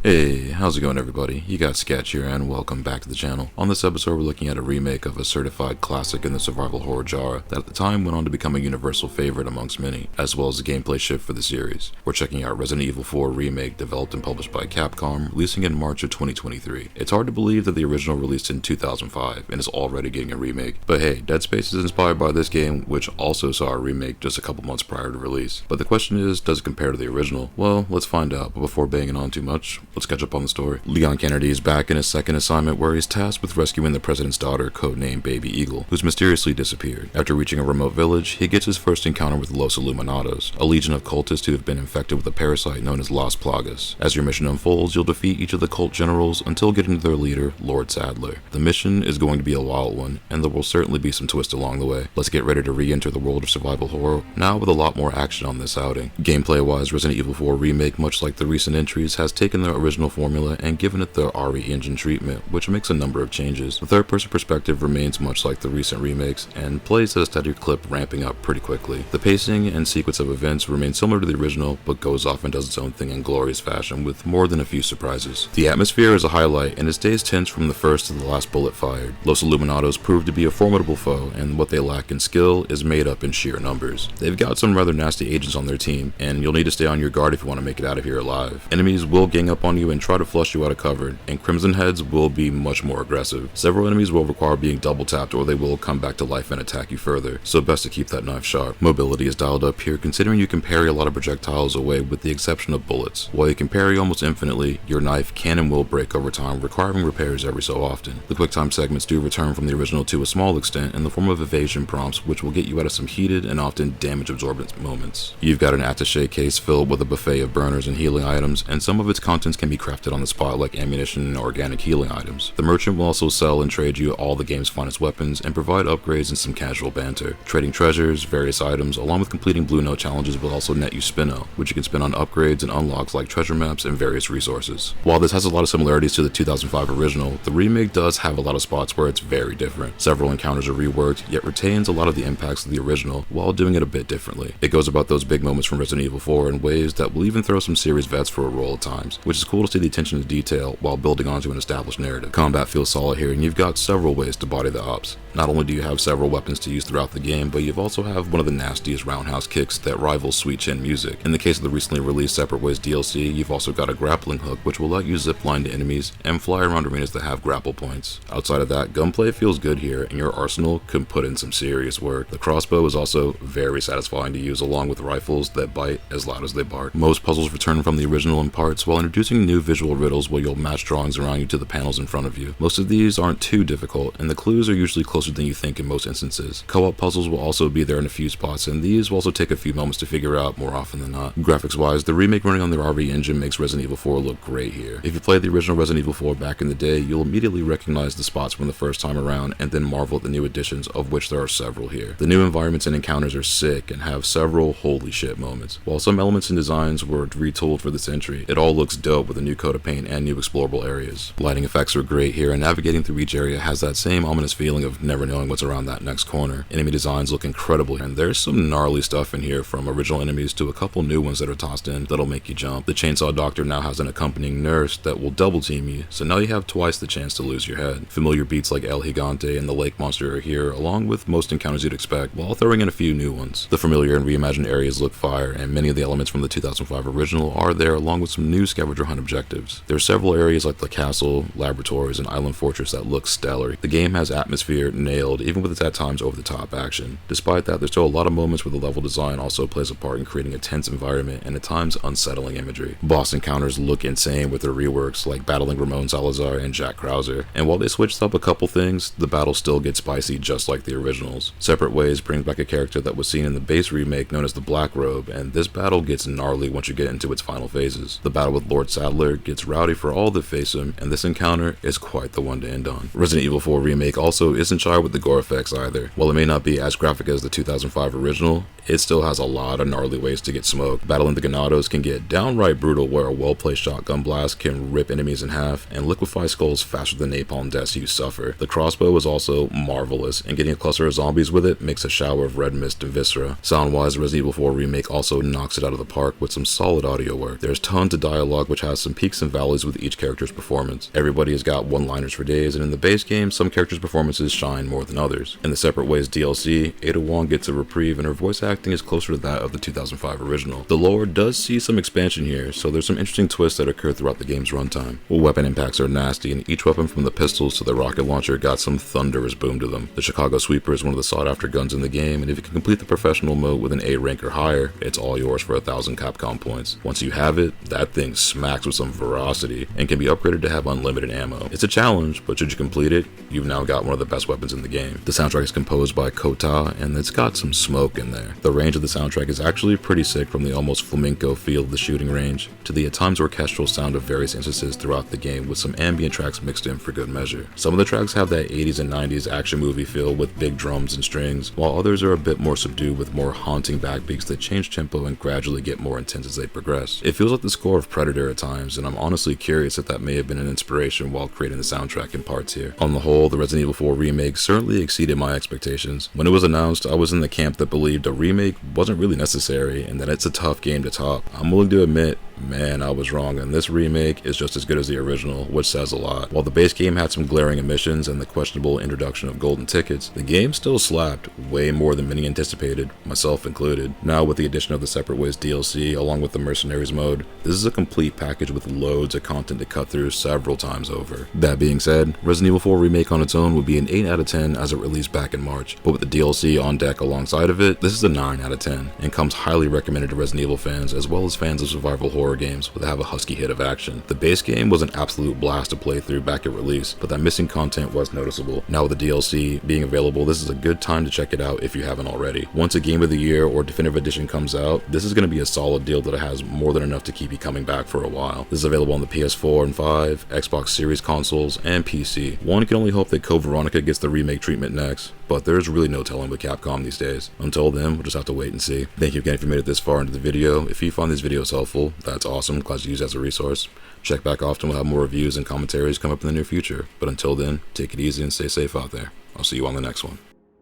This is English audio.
Hey, how's it going everybody? You got Sketch here and welcome back to the channel. On this episode we're looking at a remake of a certified classic in the survival horror genre that at the time went on to become a universal favorite amongst many, as well as a gameplay shift for the series. We're checking out Resident Evil 4 Remake, developed and published by Capcom, releasing in March of 2023. It's hard to believe that the original released in 2005 and is already getting a remake, but hey, Dead Space is inspired by this game, which also saw a remake just a couple months prior to release. But the question is, does it compare to the original? Well, let's find out, but before banging on too much, let's catch up on the story. Leon Kennedy is back in his second assignment where he's tasked with rescuing the president's daughter, codenamed Baby Eagle, who's mysteriously disappeared. After reaching a remote village, he gets his first encounter with Los Illuminados, a legion of cultists who have been infected with a parasite known as Las Plagas. As your mission unfolds, you'll defeat each of the cult generals until getting to their leader, Lord Sadler. The mission is going to be a wild one, and there will certainly be some twists along the way. Let's get ready to re-enter the world of survival horror, now with a lot more action on this outing. Gameplay-wise, Resident Evil 4 Remake, much like the recent entries, has taken the original formula and given it the RE engine treatment, which makes a number of changes. The third-person perspective remains much like the recent remakes, and plays at a steady clip, ramping up pretty quickly. The pacing and sequence of events remain similar to the original, but goes off and does its own thing in glorious fashion with more than a few surprises. The atmosphere is a highlight, and it stays tense from the first to the last bullet fired. Los Illuminados prove to be a formidable foe, and what they lack in skill is made up in sheer numbers. They've got some rather nasty agents on their team, and you'll need to stay on your guard if you want to make it out of here alive. Enemies will gang up on you and try to flush you out of cover, and Crimson Heads will be much more aggressive. Several enemies will require being double tapped or they will come back to life and attack you further, so best to keep that knife sharp. Mobility is dialed up here considering you can parry a lot of projectiles away with the exception of bullets. While you can parry almost infinitely, your knife can and will break over time, requiring repairs every so often. The QuickTime segments do return from the original to a small extent in the form of evasion prompts, which will get you out of some heated and often damage absorbent moments. You've got an attaché case filled with a buffet of burners and healing items, and some of its contents can be crafted on the spot like ammunition and organic healing items. The merchant will also sell and trade you all the game's finest weapons and provide upgrades and some casual banter. Trading treasures, various items, along with completing Blue Note challenges will also net you Spino, which you can spend on upgrades and unlocks like treasure maps and various resources. While this has a lot of similarities to the 2005 original, the remake does have a lot of spots where it's very different. Several encounters are reworked, yet retains a lot of the impacts of the original while doing it a bit differently. It goes about those big moments from Resident Evil 4 in ways that will even throw some series vets for a roll at times, which is cool to see the attention to detail while building onto an established narrative. Combat feels solid here, and you've got several ways to body the ops. Not only do you have several weapons to use throughout the game, but you also have one of the nastiest roundhouse kicks that rivals Sweet Chin music. In the case of the recently released Separate Ways DLC, you've also got a grappling hook which will let you zipline to enemies and fly around arenas that have grapple points. Outside of that, gunplay feels good here, and your arsenal can put in some serious work. The crossbow is also very satisfying to use along with rifles that bite as loud as they bark. Most puzzles return from the original in parts, while introducing new visual riddles where you'll match drawings around you to the panels in front of you. Most of these aren't too difficult, and the clues are usually closer than you think in most instances. Co-op puzzles will also be there in a few spots, and these will also take a few moments to figure out more often than not. Graphics wise, the remake running on the RE engine makes Resident Evil 4 look great here. If you played the original Resident Evil 4 back in the day, you'll immediately recognize the spots from the first time around and then marvel at the new additions, of which there are several here. The new environments and encounters are sick and have several holy shit moments. While some elements and designs were retooled for this entry, it all looks dope with a new coat of paint and new explorable areas. Lighting effects are great here, and navigating through each area has that same ominous feeling of never knowing what's around that next corner. Enemy designs look incredible, and there's some gnarly stuff in here, from original enemies to a couple new ones that are tossed in that'll make you jump. The Chainsaw Doctor now has an accompanying nurse that will double team you, so now you have twice the chance to lose your head. Familiar beats like El Gigante and the Lake Monster are here, along with most encounters you'd expect, while throwing in a few new ones. The familiar and reimagined areas look fire, and many of the elements from the 2005 original are there, along with some new scavenger hunt objectives. There are several areas like the castle, laboratories, and island fortress that look stellar. The game has atmosphere nailed, even with its at times over-the-top action. Despite that, there's still a lot of moments where the level design also plays a part in creating a tense environment and at times unsettling imagery. Boss encounters look insane with their reworks, like battling Ramon Salazar and Jack Krauser, and while they switched up a couple things, the battle still gets spicy just like the originals. Separate Ways brings back a character that was seen in the base remake known as the Black Robe, and this battle gets gnarly once you get into its final phases. The battle with Lord Sadler gets rowdy for all that face him, and this encounter is quite the one to end on. Resident Evil 4 Remake also isn't shy with the gore effects either. While it may not be as graphic as the 2005 original, it still has a lot of gnarly ways to get smoked. Battling the Ganados can get downright brutal, where a well-placed shotgun blast can rip enemies in half and liquefy skulls faster than napalm deaths you suffer. The crossbow is also marvelous, and getting a cluster of zombies with it makes a shower of red mist and viscera. Sound-wise, Resident Evil 4 Remake also knocks it out of the park with some solid audio work. There's tons of dialogue which has has some peaks and valleys with each character's performance. Everybody has got one-liners for days, and in the base game, some characters' performances shine more than others. In the Separate Ways DLC, Ada Wong gets a reprieve and her voice acting is closer to that of the 2005 original. The lore does see some expansion here, so there's some interesting twists that occur throughout the game's runtime. Weapon impacts are nasty, and each weapon from the pistols to the rocket launcher got some thunderous boom to them. The Chicago Sweeper is one of the sought-after guns in the game, and if you can complete the professional mode with an A rank or higher, it's all yours for 1,000 Capcom points. Once you have it, that thing smacks with some ferocity and can be upgraded to have unlimited ammo. It's a challenge, but should you complete it, you've now got one of the best weapons in the game. The soundtrack is composed by Kota, and it's got some smoke in there. The range of the soundtrack is actually pretty sick, from the almost flamenco feel of the shooting range to the at times orchestral sound of various instances throughout the game with some ambient tracks mixed in for good measure. Some of the tracks have that 80s and 90s action movie feel with big drums and strings, while others are a bit more subdued with more haunting backbeats that change tempo and gradually get more intense as they progress. It feels like the score of Predator at times, and I'm honestly curious if that may have been an inspiration while creating the soundtrack in parts here. On the whole, the Resident Evil 4 remake certainly exceeded my expectations. When it was announced, I was in the camp that believed a remake wasn't really necessary and that it's a tough game to top. I'm willing to admit, man, I was wrong, and this remake is just as good as the original, which says a lot. While the base game had some glaring omissions and the questionable introduction of golden tickets, the game still slapped way more than many anticipated, myself included. Now with the addition of the Separate Ways DLC along with the Mercenaries mode, this is a complete package with loads of content to cut through several times over. That being said, Resident Evil 4 Remake on its own would be an 8 out of 10 as it released back in March, but with the DLC on deck alongside of it, this is a 9 out of 10, and comes highly recommended to Resident Evil fans as well as fans of survival horror games that have a husky hit of action. The base game was an absolute blast to play through back at release, but that missing content was noticeable. Now with the DLC being available, this is a good time to check it out if you haven't already. Once a Game of the Year or Definitive Edition comes out, this is going to be a solid deal that has more than enough to keep you coming back for a while. This is available on the PS4 and 5, Xbox Series consoles, and PC. One can only hope that Code Veronica gets the remake treatment next, but there's really no telling with Capcom these days. Until then, we'll just have to wait and see. Thank you again if you made it this far into the video. If you find these videos helpful, that's awesome. Glad to use as a resource. Check back often, we'll have more reviews and commentaries come up in the near future. But until then, take it easy and stay safe out there. I'll see you on the next one.